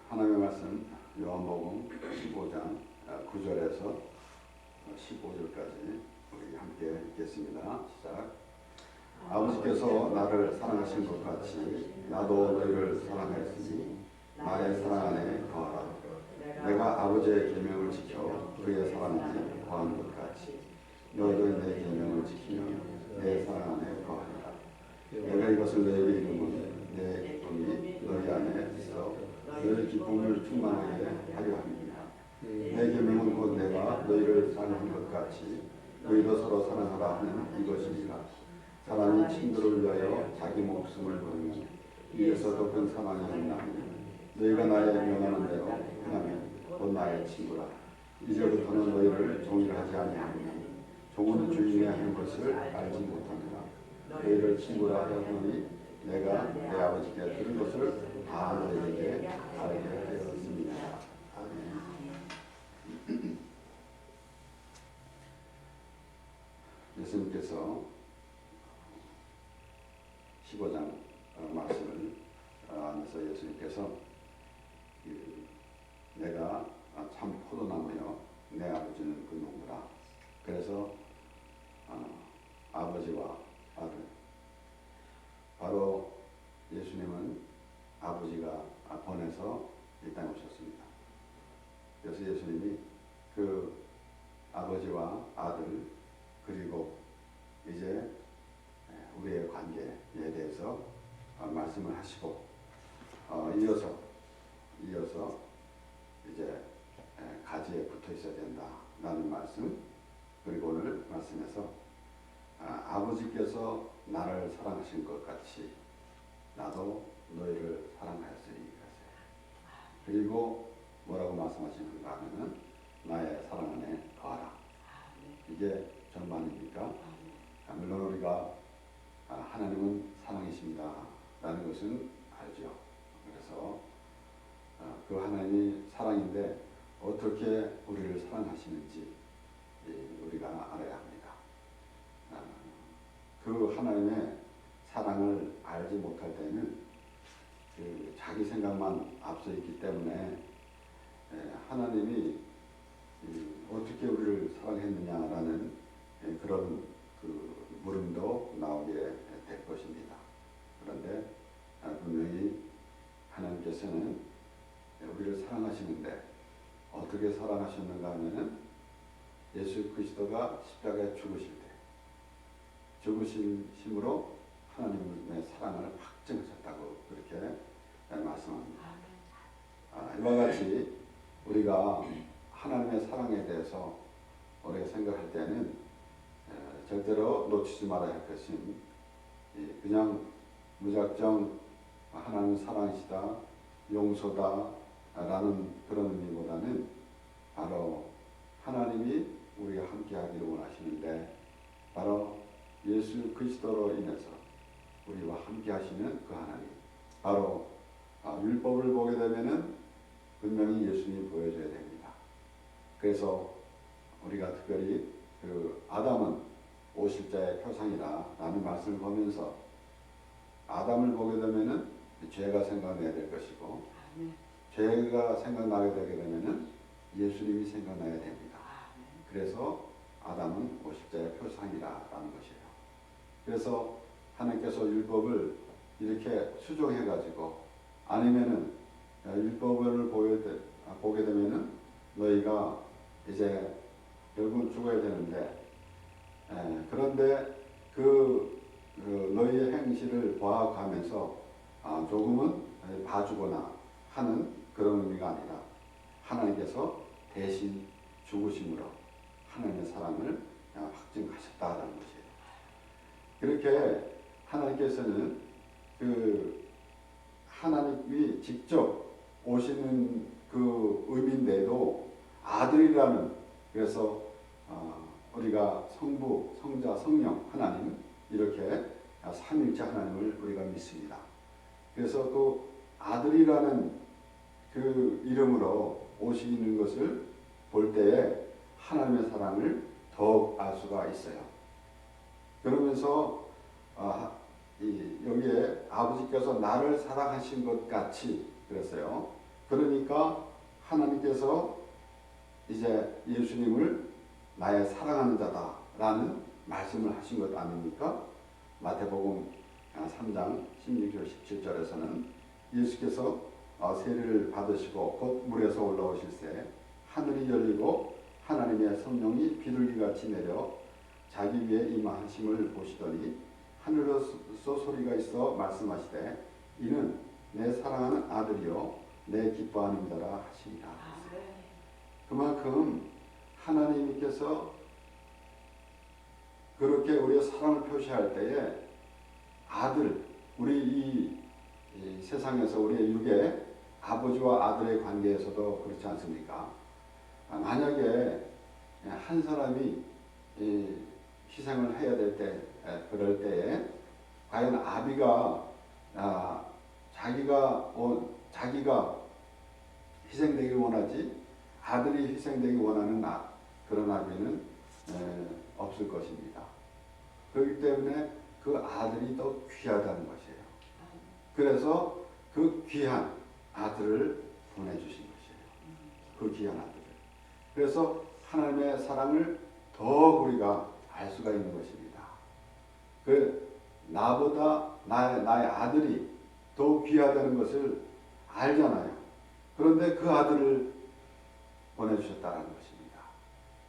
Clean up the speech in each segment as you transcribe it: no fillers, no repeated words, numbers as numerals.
하나님의 말씀 요한복음 15장 9절에서 15절까지 우리 함께 읽겠습니다. 시작. 아버지께서 나를 사랑하신 것 같이 나도 너희를 사랑하였으니 나의 사랑 안에 거하라. 내가 아버지의 계명을 지켜 그의 사랑 안에 거하는 것 같이 너희도 내 계명을 지키면 내 사랑 안에 거하리라. 내가 이것을 너희에게 이루면 내 기쁨이 너희 안에 있어 너희 기쁨을 충만하게 하려 함이니라. 내 계명은 곧 내가 너희를 사랑한 것 같이 너희도 서로 사랑하라 하는 이것이니라. 사람이 친구를 위하여 자기 목숨을 버리면 이에서 더 큰 사랑이 없나니 너희가 나의 명하는 대로 행하면 곧 나의 친구라. 이제부터는 너희를 종이라 하지 아니하노니 종은 주인이 하는 것을 알지 못하느라. 너희를 친구라 하였노니 내가 내 아버지께 들은 것을 다 너희에게 알게 되었습니다. 아멘. 예수님께서 15장 말씀을 하면서 예수님께서 내가 참 포도나무여 내 아버지는 그 농부라. 그래서 아버지와 아들, 바로 예수님은 아버지가 보내서 이 땅에 오셨습니다. 그래서 예수님이 그 아버지와 아들 그리고 이제 우리의 관계에 대해서 말씀을 하시고 이어서 이제 가지에 붙어 있어야 된다라는 말씀, 그리고 오늘 말씀에서 아버지께서 나를 사랑하신 것 같이 나도 너희를 사랑하였으니. 그리고 뭐라고 말씀하시는가 하면은 나의 사랑 안에 거하라. 이게 전반입니까? 물론 우리가 하나님은 사랑이십니다 라는 것은 알죠. 그래서 그 하나님이 사랑인데 어떻게 우리를 사랑하시는지 우리가 알아야 합니다. 그 하나님의 사랑을 알지 못할 때는 자기 생각만 앞서 있기 때문에 하나님이 어떻게 우리를 사랑했느냐라는 그런 물음도 나오게 될 것입니다. 그런데 분명히 하나님께서는 우리를 사랑하시는데 어떻게 사랑하셨는가 하면은 예수 그리스도가 십자가에 죽으심으로 하나님의 사랑을 확증하셨다고 그렇게 말씀합니다. 이와 같이 우리가 하나님의 사랑에 대해서 우리가 생각할 때는 절대로 놓치지 말아야 할 것은 그냥 무작정 하나님 사랑이시다, 용서다 라는 그런 의미보다는 바로 하나님이 우리가 함께 하기를 원하시는데 바로 예수 그리스도로 인해서 우리와 함께 하시는 그 하나님, 바로 율법을 보게 되면은 분명히 예수님이 보여줘야 됩니다. 그래서 우리가 특별히 그 아담은 오실자의 표상이다 라는 말씀을 보면서 아담을 보게 되면은 죄가 생각나야 될 것이고 죄가 생각나게 되게 되면은 예수님이 생각나야 됩니다. 그래서 아담은 오실자의 표상이라는 것이에요. 그래서 하나님께서 율법을 이렇게 수정해 가지고 아니면은 율법을 보게 되면은 너희가 이제 결국은 죽어야 되는데 그런데 너희의 행실을 봐가면서 조금은 봐주거나 하는 그런 의미가 아니라 하나님께서 대신 죽으심으로 하나님의 사랑을 확증하셨다라는 것이에요. 그렇게 하나님께서는 하나님이 직접 오시는 그 의미인데도 아들이라는, 그래서 우리가 성부, 성자, 성령 하나님 이렇게 삼위일체 하나님을 우리가 믿습니다. 그래서 그 아들이라는 그 이름으로 오시는 것을 볼 때에 하나님의 사랑을 더욱 알 수가 있어요. 그러면서 여기에 아버지께서 나를 사랑하신 것 같이 그랬어요. 그러니까 하나님께서 이제 예수님을 나의 사랑하는 자다라는 말씀을 하신 것 아닙니까? 마태복음 3장 16절 17절에서는 예수께서 세례를 받으시고 곧 물에서 올라오실새 하늘이 열리고 하나님의 성령이 비둘기같이 내려 자기 위에 임하심을 보시더니 하늘에서 소리가 있어 말씀하시되 이는 내 사랑하는 아들이요 내 기뻐하는 자라 하시니라. 그만큼 하나님께서 그렇게 우리의 사랑을 표시할 때에 아들, 우리 이 세상에서 우리의 육의 아버지와 아들의 관계에서도 그렇지 않습니까? 만약에 한 사람이 희생을 해야 될 때, 그럴 때에 과연 아비가 자기가 희생되길 원하지 아들이 희생되기 원하는 그런 아비는 없을 것입니다. 그렇기 때문에 그 아들이 더 귀하다는 것이에요. 그래서 그 귀한 아들을 보내주신 것이에요. 그 귀한 아들을. 그래서 하나님의 사랑을 더욱 우리가 알 수가 있는 것입니다. 나보다 나의 아들이 더 귀하다는 것을 알잖아요. 그런데 그 아들을 보내주셨다는 것입니다.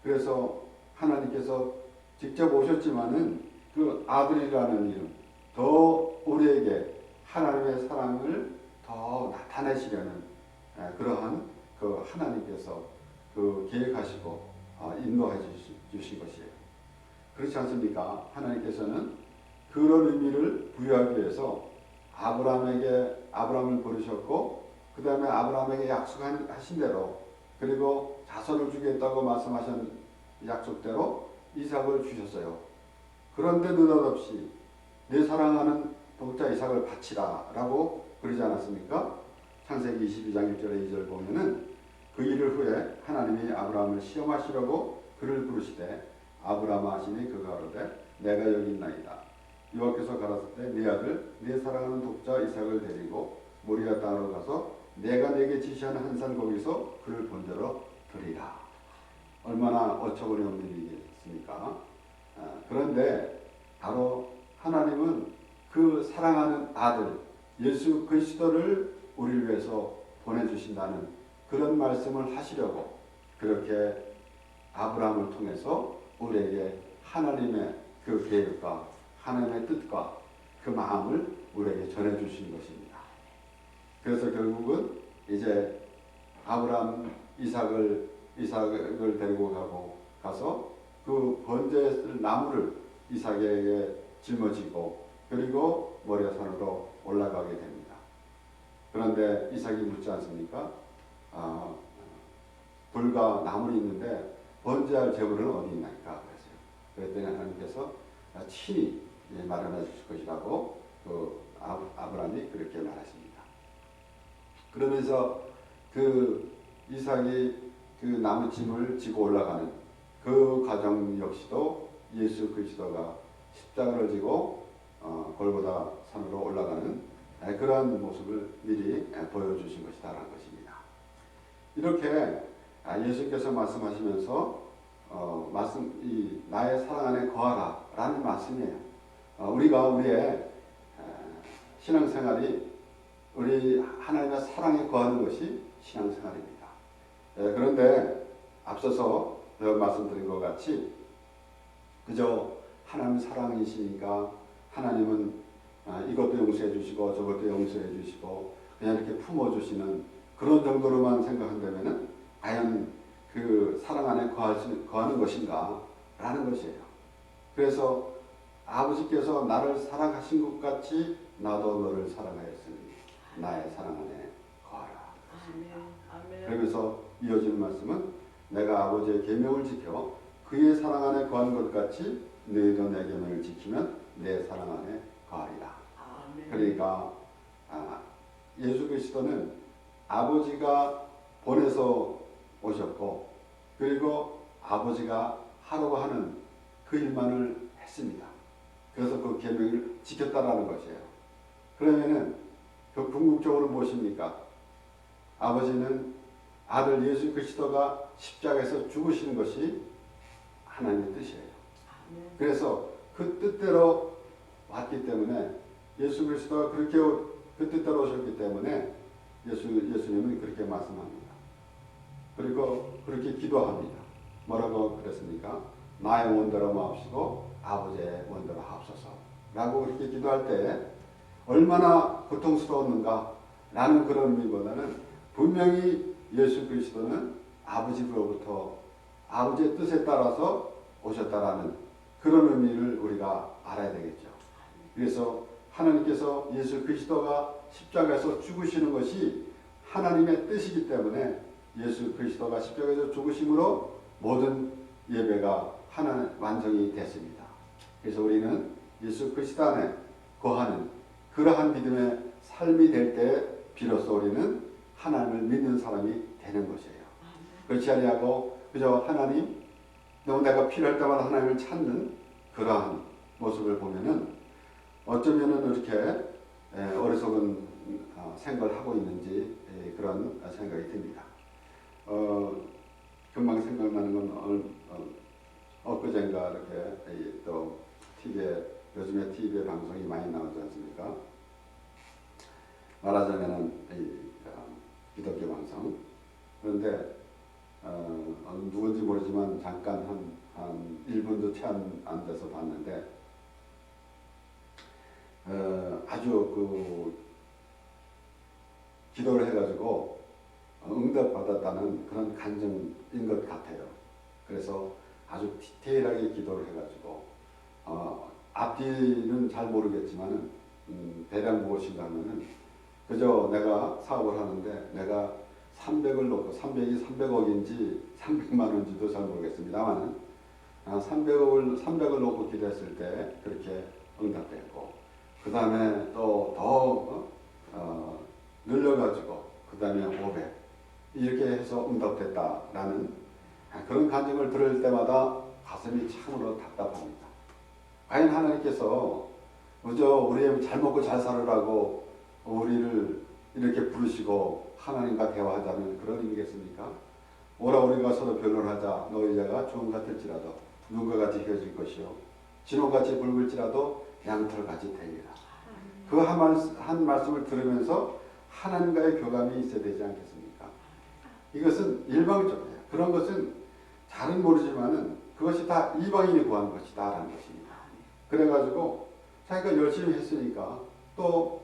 그래서 하나님께서 직접 오셨지만은 그 아들이라는 이름, 더 우리에게 하나님의 사랑을 더 나타내시려는 그러한 그 하나님께서 그 계획하시고 인도해 주신 것이에요. 그렇지 않습니까? 하나님께서는 그런 의미를 부여하기 위해서 아브라함을 부르셨고 그 다음에 아브라함에게 약속하신 대로 그리고 자손을 주겠다고 말씀하신 약속대로 이삭을 주셨어요. 그런데 느닷없이 내 사랑하는 독자 이삭을 바치라 라고 그러지 않았습니까? 창세기 22장 1절에 2절 보면은 그 일을 후에 하나님이 아브라함을 시험하시려고 그를 부르시되 아브라함아 하시니 그가 가로되 내가 여기 있나이다. 여호와께서 가라사대 네 아들 네 사랑하는 독자 이삭을 데리고 모리아 땅으로 가서 내가 내게 지시한 한 산 거기서 그를 본대로 드리라. 얼마나 어처구니 없는 일이겠습니까? 그런데 바로 하나님은 그 사랑하는 아들 예수 그리스도를 우리를 위해서 보내주신다는 그런 말씀을 하시려고 그렇게 아브라함을 통해서 우리에게 하나님의 그 계획과 하나님의 뜻과 그 마음을 우리에게 전해주신 것입니다. 그래서 결국은 이제 아브라함 이삭을 데리고 가서 그 번제의 나무를 이삭에게 짊어지고 그리고 모리아산으로 올라가게 됩니다. 그런데 이삭이 묻지 않습니까? 불과 나물이 있는데 번제할 제물은 어디 있나이까? 그랬더니 하나님께서 친히 마련해 주실 것이라고 그 아브라함이 그렇게 말했습니다. 그러면서 그 이삭이 그 나무짐을 지고 올라가는 그 과정 역시도 예수 그리스도가 십자가를 지고 골고다 산으로 올라가는 그러한 모습을 미리 보여주신 것이다라는 것입니다. 이렇게 예수께서 말씀하시면서 나의 사랑 안에 거하라 라는 말씀이에요. 우리가 우리의 신앙생활이 우리 하나님의 사랑에 거하는 것이 신앙생활입니다. 그런데 앞서서 말씀드린 것 같이 그저 하나님 사랑이시니까 하나님은 이것도 용서해 주시고 저것도 용서해 주시고 그냥 이렇게 품어주시는 그런 정도로만 생각한다면 과연 그 사랑 안에 거하는 것인가 라는 것이에요. 그래서 아버지께서 나를 사랑하신 것 같이 나도 너를 사랑하였으니 나의 사랑 안에 거하라. 아멘. 그러면서 이어지는 말씀은 내가 아버지의 계명을 지켜 그의 사랑 안에 거하는 것 같이 너희도 내 계명을 지키면 내 사랑 안에 거하리라. 아멘. 그러니까 예수 그리스도는 아버지가 보내서 오셨고 그리고 아버지가 하라고 하는 그 일만을 했습니다. 그래서 그 계명을 지켰다라는 것이에요. 그러면은 그 궁극적으로 무엇입니까? 아버지는 아들 예수 그리스도가 십자가에서 죽으시는 것이 하나님의 뜻이에요. 그래서 그 뜻대로 왔기 때문에 예수 그리스도가 그렇게 그 뜻대로 오셨기 때문에 예수님은 그렇게 말씀합니다. 그리고 그렇게 기도합니다. 뭐라고 그랬습니까? 나의 원대로 마옵시고 아버지의 원대로 하옵소서 라고 그렇게 기도할 때 얼마나 고통스러웠는가 라는 그런 의미보다는 분명히 예수 그리스도는 아버지로부터 아버지의 뜻에 따라서 오셨다라는 그런 의미를 우리가 알아야 되겠죠. 그래서 하나님께서 예수 그리스도가 십자가에서 죽으시는 것이 하나님의 뜻이기 때문에 예수 그리스도가 십자가에서 죽으심으로 모든 예배가 하나 완성이 됐습니다. 그래서 우리는 예수 그리스도 안에 거하는 그러한 믿음의 삶이 될 때 비로소 우리는 하나님을 믿는 사람이 되는 것이에요. 그렇지 아니하고 그저 하나님 너무 내가 필요할 때마다 하나님을 찾는 그러한 모습을 보면은 어쩌면은 이렇게 어리석은 생각을 하고 있는지 그런 생각이 듭니다. 금방 생각나는 건 엊그젠가 이렇게 또 요즘에 TV에 방송이 많이 나오지 않습니까? 말하자면은 기독교 방송. 그런데 누군지 모르지만 잠깐 한 1분도 채 안 돼서 봤는데 아주 그 기도를 해가지고 응답받았다는 그런 간증인 것 같아요. 그래서 아주 디테일하게 기도를 해가지고 앞뒤는 잘 모르겠지만은 대략 무엇인가 하면은 그저 내가 사업을 하는데 내가 300을 놓고 300이 300억인지 300만 원인지도 잘 모르겠습니다만은 300을 놓고 기도했을 때 그렇게 응답됐고 그 다음에 또 더 늘려가지고 그 다음에 500 이렇게 해서 응답됐다라는 그런 간증을 들을 때마다 가슴이 참으로 답답합니다. 과연 하나님께서 그저 우리 잘 먹고 잘 살으라고 우리를 이렇게 부르시고 하나님과 대화하자는 그런 의미겠습니까? 오라 우리가 서로 변론하자. 너희 자가 주홍 같을지라도 눈과 같이 헤어질 것이요 진홍같이 붉을지라도 양털같이 되리라. 그 한 말씀을 들으면서 하나님과의 교감이 있어야 되지 않겠습니까? 이것은 일방적이에요. 그런 것은 잘은 모르지만은 그것이 다 이방인이 구한 것이다 라는 것입니다. 그래가지고 자기가 열심히 했으니까 또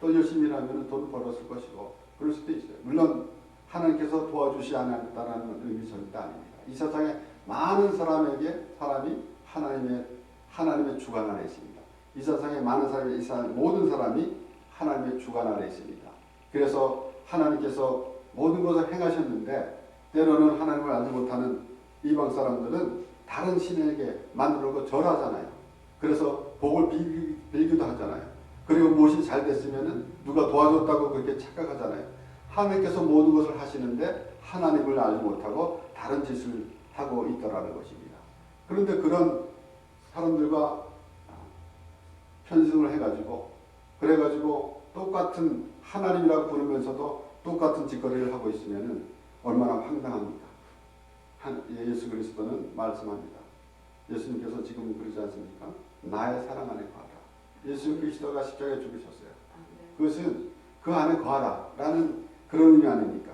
열심히 일하면 돈 벌었을 것이고 그럴 수도 있어요. 물론 하나님께서 도와주시 않았다라는 의미 절대 아닙니다. 이 세상에 많은 사람이 하나님의 주관 아래 있습니다. 이 세상에 많은 사람이 모든 사람이 하나님의 주관 아래 있습니다. 그래서 하나님께서 모든 것을 행하셨는데 때로는 하나님을 알지 못하는 이방 사람들은 다른 신에게 만들고 절하잖아요. 그래서 복을 빌기도 하잖아요. 그리고 무엇이 잘 됐으면 누가 도와줬다고 그렇게 착각하잖아요. 하나님께서 모든 것을 하시는데 하나님을 알지 못하고 다른 짓을 하고 있다라는 것입니다. 그런데 그런 사람들과 편승을 해가지고 그래가지고 똑같은 하나님이라고 부르면서도 똑같은 짓거리를 하고 있으면 얼마나 황당합니까? 예수 그리스도는 말씀합니다. 예수님께서 지금 그러지 않습니까? 나의 사랑 안에 거하라. 예수 그리스도가 십자가에 죽으셨어요. 그것은 그 안에 거하라 라는 그런 의미 아닙니까?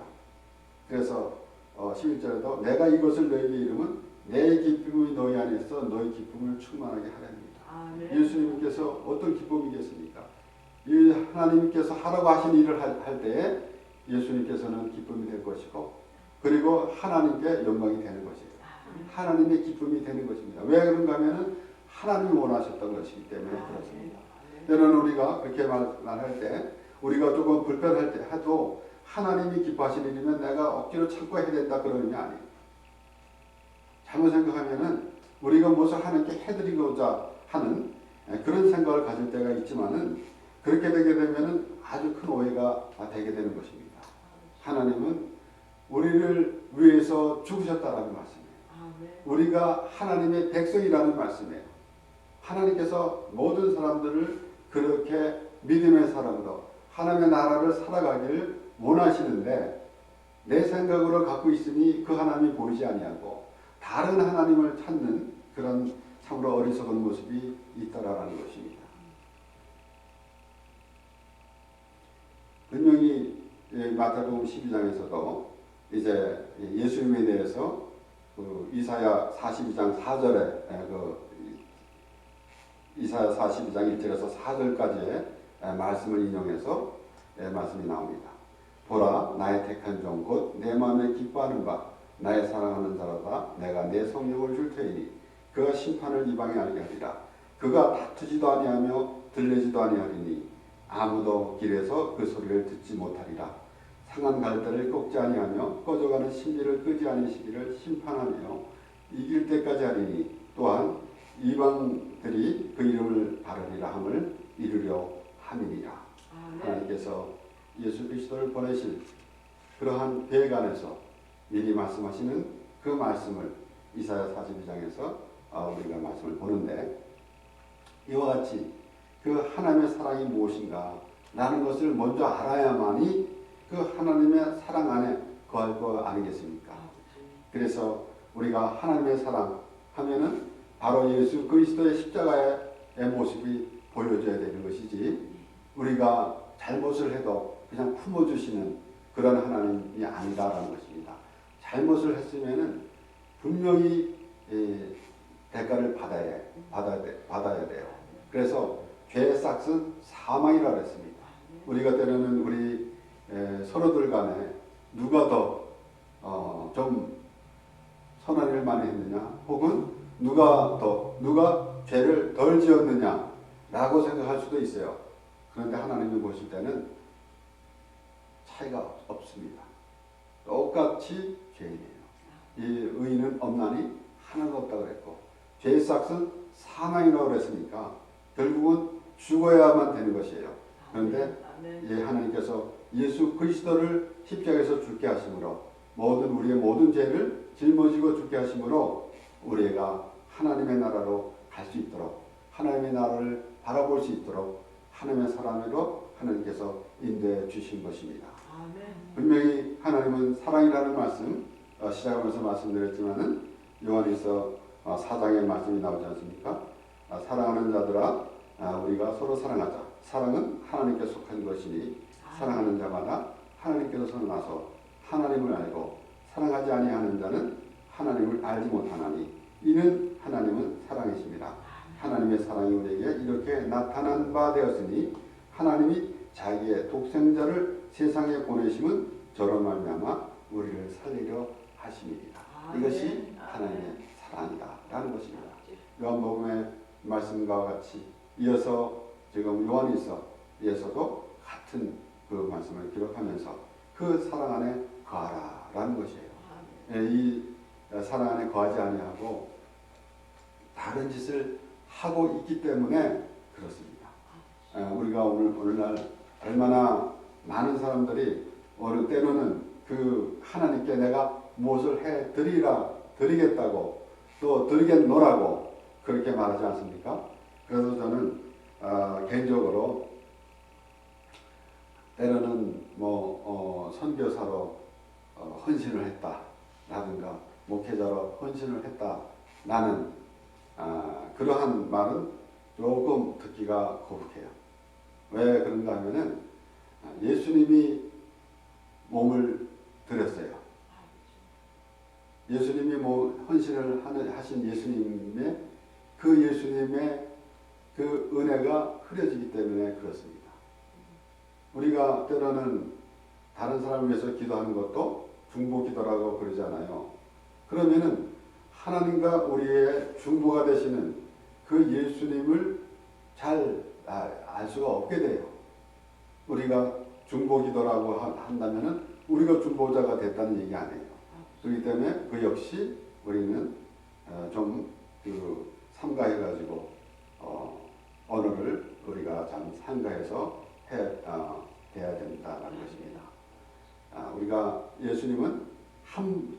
그래서 11절에도 내가 이것을 너희에게 이름은 내 기쁨이 너희 안에서 너희 기쁨을 충만하게 하렵니다. 예수님께서 어떤 기쁨이겠습니까? 이 하나님께서 하라고 하신 일을 할 때에 예수님께서는 기쁨이 될 것이고 그리고 하나님께 영광이 되는 것이에요. 하나님의 기쁨이 되는 것입니다. 왜 그런가 하면은 하나님이 원하셨던 것이기 때문에 그렇습니다. 때로는 우리가 그렇게 말할 때 우리가 조금 불편할 때 해도 하나님이 기뻐하시는 일이면 내가 억지로 참고 해야 된다 그런 의미 아니에요. 잘못 생각하면은 우리가 무엇을 하나님께 해드리고자 하는 그런 생각을 가질 때가 있지만은 그렇게 되게 되면은 아주 큰 오해가 되게 되는 것입니다. 하나님은 우리를 위해서 죽으셨다라는 말씀이에요. 우리가 하나님의 백성이라는 말씀이에요. 하나님께서 모든 사람들을 그렇게 믿음의 사람으로 하나님의 나라를 살아가기를 원하시는데 내 생각으로 갖고 있으니 그 하나님이 보이지 아니하고 다른 하나님을 찾는 그런 참으로 어리석은 모습이 있다라는 것입니다. 분명히 마태복음 12장에서도 이제 예수님에 대해서 그 이사야 42장 4절에 이사야 42장 1절에서 4절까지의 말씀을 인용해서 말씀이 나옵니다. 보라, 나의 택한 종 곧 내 마음에 기뻐하는 바 나의 사랑하는 자로다. 내가 내 성령을 줄 테이니 그가 심판을 이방에 알게 하리라. 그가 다투지도 아니하며 들리지도 아니하리니 아무도 길에서 그 소리를 듣지 못하리라. 상한 갈대를 꺾지 아니하며 꺼져가는 신비를 끄지 아니시기를 심판하며 이길 때까지 하리니 또한 이방들이 그 이름을 바르리라 함을 이루려 함이니라. 하나님께서 예수 그리스도를 보내실 그러한 계획 안에서 미리 말씀하시는 그 말씀을 이사야 42장에서 우리가 말씀을 보는데, 이와 같이 그 하나님의 사랑이 무엇인가 라는 것을 먼저 알아야만이 그 하나님의 사랑 안에 거할 거 아니겠습니까? 그래서 우리가 하나님의 사랑 하면은 바로 예수 그리스도의 십자가의 모습이 보여줘야 되는 것이지, 우리가 잘못을 해도 그냥 품어주시는 그런 하나님이 아니다라는 것입니다. 잘못을 했으면은 분명히 대가를 받아야 돼요. 그래서 죄의 싹은 사망이라 그랬습니다. 우리가 때로는 우리 서로들 간에 누가 더 좀 선한 일을 많이 했느냐, 혹은 누가 죄를 덜 지었느냐라고 생각할 수도 있어요. 그런데 하나님이 보실 때는 차이가 없습니다. 똑같이 죄인이에요. 이 의인은 없나니 하나도 없다고 그랬고, 죄의 싹은 사망이라고 그랬으니까 결국은 죽어야만 되는 것이에요. 그런데 하나님께서 예수 그리스도를 십자가에서 죽게 하심으로 우리의 모든 죄를 짊어지고 죽게 하심으로 우리가 하나님의 나라로 갈 수 있도록, 하나님의 나라를 바라볼 수 있도록 하나님의 사랑으로 하나님께서 인도해 주신 것입니다. 분명히 하나님은 사랑이라는 말씀 시작하면서 말씀드렸지만은 요한일서 4장의 말씀이 나오지 않습니까? 사랑하는 자들아, 우리가 서로 사랑하자. 사랑은 하나님께 속한 것이니 사랑하는 자마다 하나님께서 나서 하나님을 알고 사랑하지 아니하는 자는 하나님을 알지 못하나니 이는 하나님은 사랑이십니다. 하나님의 사랑이 우리에게 이렇게 나타난 바 되었으니 하나님이 자기의 독생자를 세상에 보내심은 저로 말미암아 우리를 살리려 하심이니라. 이것이 하나님의 사랑이다라는 것입니다. 요한복음의 말씀과 같이 이어서 지금 요한일서에서도 같은 그 말씀을 기록하면서 그 사랑 안에 거하라라는 것이에요. 이 사랑 안에 거하지 아니하고 다른 짓을 하고 있기 때문에 그렇습니다. 우리가 오늘날 얼마나 많은 사람들이 어느 때로는 그 하나님께 내가 무엇을 해 드리겠다고 또 드리겠노라고 그렇게 말하지 않습니까? 그래서 저는 개인적으로 때로는 선교사로 헌신을 했다라든가 목회자로 헌신을 했다라는 그러한 말은 조금 듣기가 거북해요. 왜 그런가 하면은 예수님이 몸을 드렸어요. 예수님이 헌신을 하신 예수님의 그 은혜가 흐려지기 때문에 그렇습니다. 우리가 때로는 다른 사람을 위해서 기도하는 것도 중보기도라고 그러잖아요. 그러면은 하나님과 우리의 중보가 되시는 그 예수님을 잘 알 수가 없게 돼요. 우리가 중보기도라고 한다면은 우리가 중보자가 됐다는 얘기 아니에요. 그렇기 때문에 그 역시 우리는 좀 삼가해가지고 언어를 우리가 참 삼가해서 돼야 된다는 것입니다. 우리가 예수님은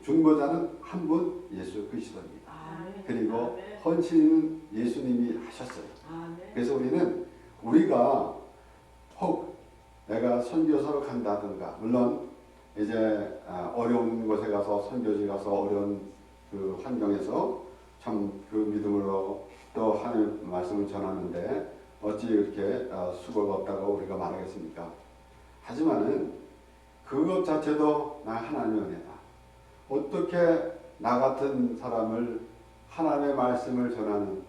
중보자는 한 분 예수 그리스도입니다. 그리고 헌신은 예수님이 하셨어요. 그래서 우리가 혹 내가 선교사로 간다든가, 물론 이제 어려운 곳에 가서 선교지 가서 어려운 그 환경에서 참 그 믿음으로 또 하나님의 말씀을 전하는데 어찌 이렇게 수고가 없다고 우리가 말하겠습니까? 하지만은 그것 자체도 나 하나님의 은혜다. 어떻게 나 같은 사람을 하나님의 말씀을 전하는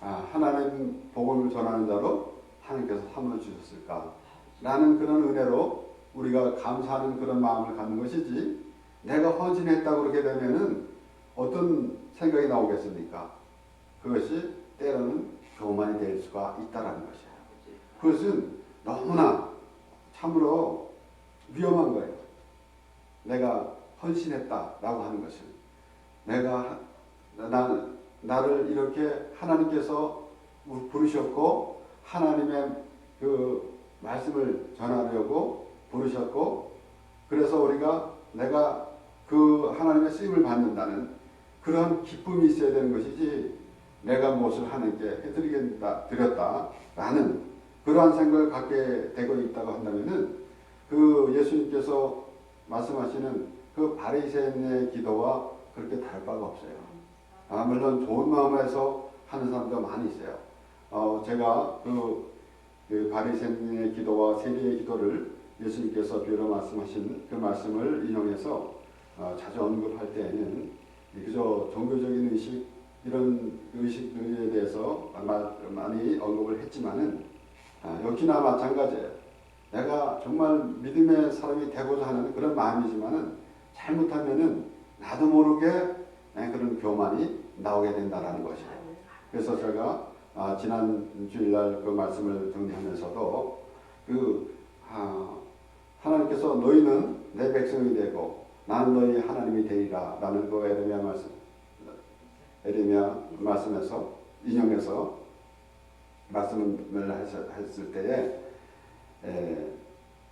하나님 복음을 전하는 자로 하나님께서 삼아 주셨을까? 라는 그런 은혜로 우리가 감사하는 그런 마음을 갖는 것이지, 내가 헌신했다고 그렇게 되면은 어떤 생각이 나오겠습니까? 그것이 때로는 교만이 될 수가 있다라는 것이에요. 그것은 너무나 참으로 위험한 거예요. 내가 헌신했다라고 하는 것은, 나를 이렇게 하나님께서 부르셨고 하나님의 그 말씀을 전하려고 부르셨고, 그래서 내가 그 하나님의 쓰임을 받는다는 그런 기쁨이 있어야 되는 것이지, 내가 무엇을 하나님께 드렸다라는 그러한 생각을 갖게 되고 있다고 한다면은, 그 예수님께서 말씀하시는 그 바리새인의 기도와 그렇게 다를 바가 없어요. 물론 좋은 마음에서 하는 사람도 많이 있어요. 제가 그 바리새인의 기도와 세리의 기도를 예수님께서 비유로 말씀하신 그 말씀을 인용해서 자주 언급할 때에는 그저 종교적인 의식, 이런 의식들에 대해서 많이 언급을 했지만은 여기나 마찬가지예요. 내가 정말 믿음의 사람이 되고자 하는 그런 마음이지만은 잘못하면은 나도 모르게 그런 교만이 나오게 된다라는 것이에요. 그래서 제가 지난 주일날 그 말씀을 정리하면서도 하나님께서 너희는 내 백성이 되고 나는 너희 하나님이 되리라 라는 그 에레미야 말씀에서 인용해서 말씀을 했을 때에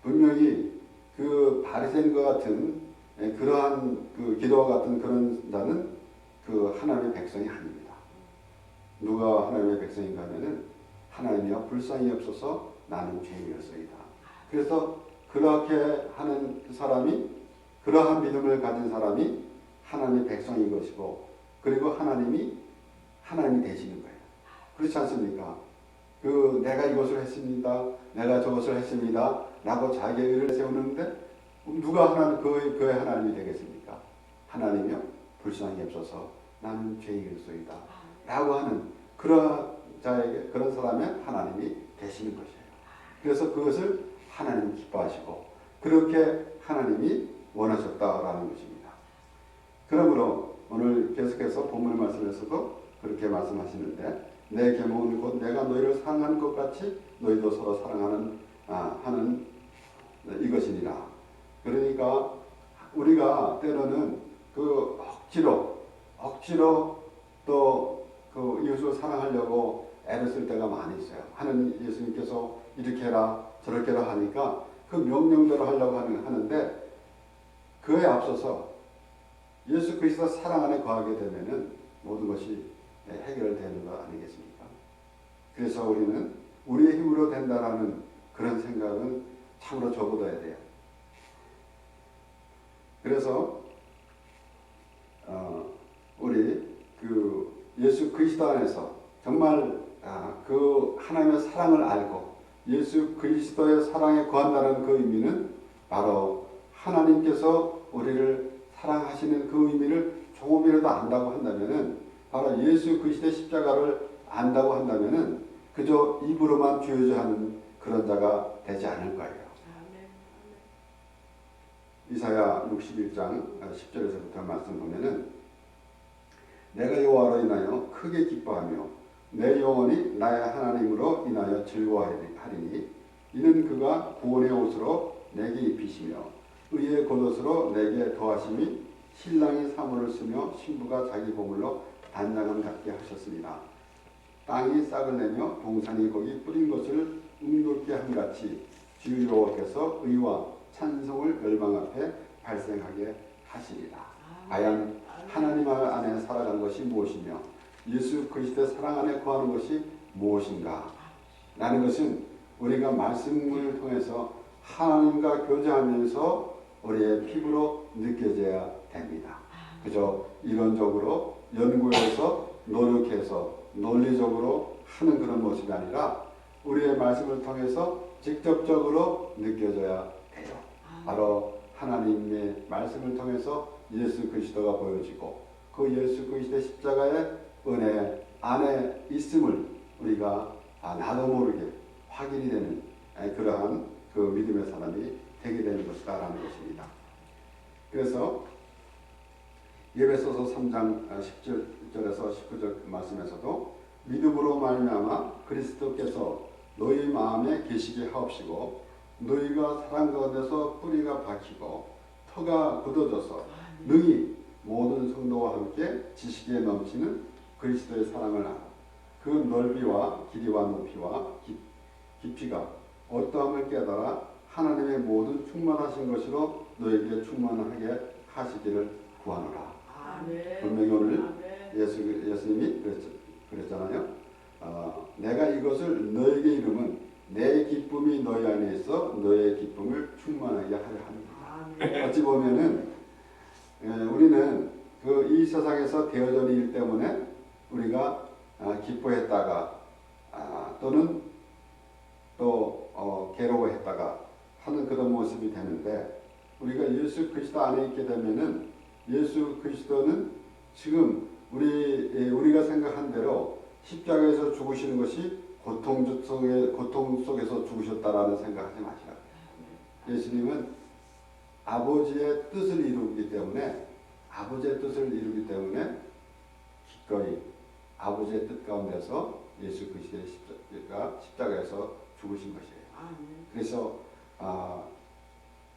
분명히 그 바리새인과 같은 그러한 그 기도와 같은 그런 자는 그 하나님의 백성이 아닙니다. 누가 하나님의 백성인가 하면은 하나님이여 불쌍히 없어서 나는 죄인이었소이다. 그래서 그렇게 하는 사람이, 그러한 믿음을 가진 사람이 하나님의 백성인 것이고, 그리고 하나님이 되시는 거예요. 그렇지 않습니까? 내가 이것을 했습니다, 내가 저것을 했습니다 라고 자기의 의를 세우는데 누가 그의 하나님이 되겠습니까? 하나님이요 불쌍히 없어서 나는 죄인이었소이다 라고 하는 그런 사람의 하나님이 되시는 것이에요. 그래서 그것을 하나님이 기뻐하시고 그렇게 하나님이 원하셨다라는 것입니다. 그러므로 오늘 계속해서 본문 말씀에서도 그렇게 말씀하시는데, 내 계명은 곧 내가 너희를 사랑하는 것 같이 너희도 서로 사랑하는 하는 이것이니라. 그러니까 우리가 때로는 그 억지로 또 그 이웃을 사랑하려고 애를 쓸 때가 많이 있어요. 예수님께서 이렇게 해라 저렇게 해라 하니까 그 명령대로 하려고 하는데, 그에 앞서서 예수 그리스도 사랑 안에 거하게 되면은 모든 것이 해결되는 거 아니겠습니까? 그래서 우리는 우리의 힘으로 된다라는 그런 생각은 참으로 접어둬야 돼요. 그래서 우리 그 예수 그리스도 안에서 정말 그 하나님의 사랑을 알고 예수 그리스도의 사랑에 거한다는 그 의미는 바로 하나님께서 우리를 사랑하시는 그 의미를 조금이라도 안다고 한다면은, 바로 예수 그리스도의 십자가를 안다고 한다면은 그저 입으로만 주여주하는 그런 자가 되지 않을 거예요. 이사야 61장 10절에서부터 말씀 보면은, 내가 여호와로 인하여 크게 기뻐하며 내 영혼이 나의 하나님으로 인하여 즐거워하리니 이는 그가 구원의 옷으로 내게 입히시며 의의 겉옷으로 내게 더하심이 신랑이 사모를 쓰며 신부가 자기 보물로 단장함 같게 하셨습니다. 땅이 싹을 내며 동산이 거기 뿌린 것을 움돋게 함같이 주 여호와께서 의와 찬송을 열방 앞에 발생하게 하시리라. 과연 하나님 안에 살아가는 것이 무엇이며 예수 그리스도의 사랑 안에 거하는 것이 무엇인가? 라는 것은 우리가 말씀을 통해서 하나님과 교제하면서 우리의 피부로 느껴져야 됩니다. 그저 이론적으로 연구해서 노력해서 논리적으로 하는 그런 모습이 아니라 우리의 말씀을 통해서 직접적으로 느껴져야 돼요. 바로 하나님의 말씀을 통해서 예수 그리스도가 보여지고 그 예수 그리스도의 십자가의 은혜 안에 있음을 우리가 나도 모르게 확인이 되는 그러한 그 믿음의 사람이 되게 되는 것이다라는 것입니다. 그래서 에베소서 3장 17절에서 19절 말씀에서도 믿음으로 말미암아 그리스도께서 너희 마음에 계시게 하옵시고 너희가 사랑 가운데서 뿌리가 박히고 터가 굳어져서 능히 모든 성도와 함께 지식에 넘치는 그리스도의 사랑을 알아 그 넓이와 길이와 높이와 깊이가 어떠함을 깨달아 하나님의 모든 충만하신 것으로 너에게 충만하게 하시기를 구하노라. 분명히 오늘 예수님이 그랬잖아요. 내가 이것을 너에게 이름은 내 기쁨이 너희 안에 있어 너의 기쁨을 충만하게 하려 합니다. 어찌 보면은 우리는 이 세상에서 되어진 일 때문에 우리가 기뻐했다가 또는 또 괴로워했다가 하는 그런 모습이 되는데 우리가 예수 그리스도 안에 있게 되면은 예수 그리스도는 지금 우리가 생각한 대로 십자가에서 죽으시는 것이 고통 속에서 죽으셨다라는 생각하지 마시라. 예수님은 아버지의 뜻을 이루기 때문에 기꺼이 아버지의 뜻 가운데서 예수 그리스도의 십자가에서 죽으신 것이에요. 그래서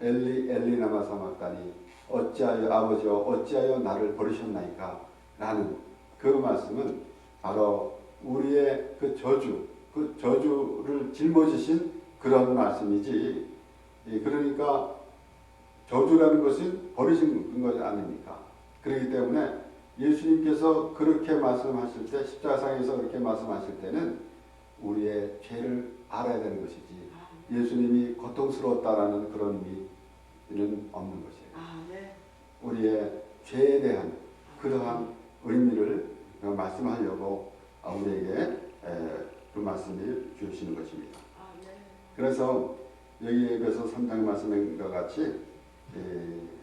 엘리 라마 사막다니 어찌하여 아버지여 어찌하여 나를 버리셨나이까 라는 그 말씀은 바로 우리의 그 저주를 짊어지신 그런 말씀이지. 그러니까 저주라는 것은 버리신 것이 아닙니까? 그렇기 때문에 예수님께서 그렇게 말씀하실 때 십자가상에서 그렇게 말씀하실 때는 우리의 죄를 알아야 되는 것이지 예수님이 고통스러웠다라는 그런 의미는 없는 것이에요. 우리의 죄에 대한 그러한 의미를 말씀하려고 우리에게 그 말씀을 주시는 것입니다. 그래서 여기에서 3장 말씀과 같이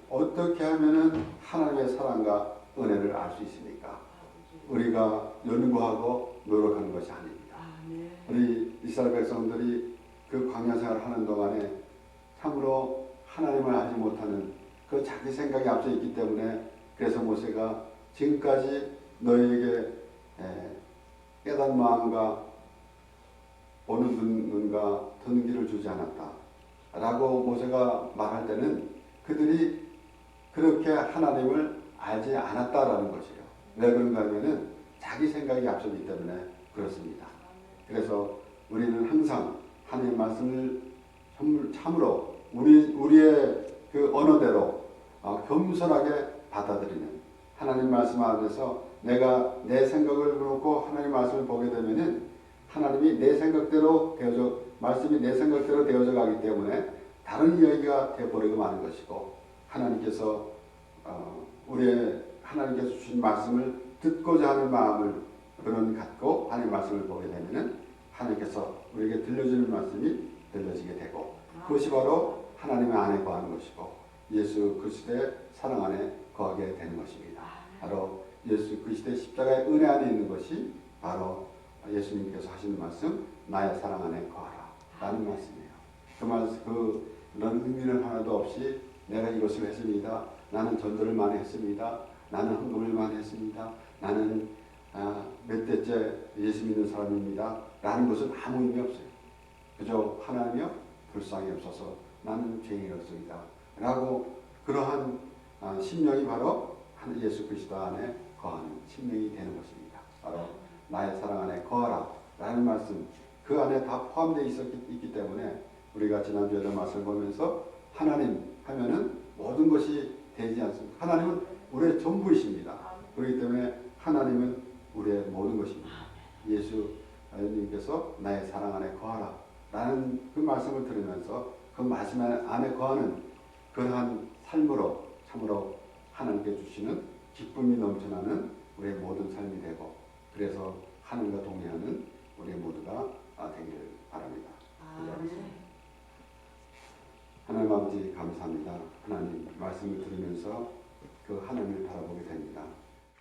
어떻게 하면은 하나님의 사랑과 은혜를 알 수 있습니까? 우리가 연구하고 노력하는 것이 아닙니다. 우리 이스라엘 백성들이 그 광야 생활을 하는 동안에 참으로 하나님을 알지 못하는 그 자기 생각이 앞서 있기 때문에 그래서 모세가 지금까지 너희에게 깨닫는 마음과 보는 눈과 듣는 귀를 주지 않았다 라고 모세가 말할 때는 그들이 그렇게 하나님을 알지 않았다라는 것이에요. 왜 그런가 하면은 자기 생각이 앞서기 때문에 그렇습니다. 그래서 우리는 항상 하나님의 말씀을 참으로 우리의 그 언어대로 겸손하게 받아들이는 하나님 말씀 안에서 내가 내 생각을 그렇고 하나님 말씀을 보게 되면은 하나님이 내 생각대로 말씀이 내 생각대로 되어져 가기 때문에 다른 이야기가 되어버리고 마는 것이고 하나님께서 하나님께서 주신 말씀을 듣고자 하는 마음을 갖고 하나님 말씀을 보게 되면은 하나님께서 우리에게 들려주는 말씀이 들려지게 되고 그것이 바로 하나님의 안에 거하는 것이고 예수 그리스도의 사랑 안에 거하게 되는 것입니다. 바로 예수 그리스도의 십자가의 은혜 안에 있는 것이 바로 예수님께서 하시는 말씀 나의 사랑 안에 거하라 라는 말씀이에요. 그런 의미는 하나도 없이 내가 이것을 했습니다. 나는 전도를 많이 했습니다. 나는 헌금을 많이 했습니다. 나는 몇 대째 예수 믿는 사람입니다. 라는 것은 아무 의미 없어요. 그저 하나님이여 불쌍히 없어서 나는 죄인이었습니다. 라고 그러한 심령이 바로 예수 그리스도 안에 거하는 심령이 되는 것입니다. 바로 나의 사랑 안에 거하라 라는 말씀 그 안에 다 포함되어 있기 때문에 우리가 지난주에도 말씀을 보면서 하나님 하면은 모든 것이 되지 않습니다. 하나님은 우리의 전부이십니다. 그렇기 때문에 하나님은 우리의 모든 것입니다. 예수님께서 나의 사랑 안에 거하라 라는 그 말씀을 들으면서 그 말씀 안에 거하는 그러한 삶으로 참으로 하나님께 주시는 기쁨이 넘쳐나는 우리의 모든 삶이 되고, 그래서 하나님과 동행하는 우리 모두가 되기를 바랍니다. 하나님 아버지 감사합니다. 하나님 말씀을 들으면서 그 하나님을 바라보게 됩니다.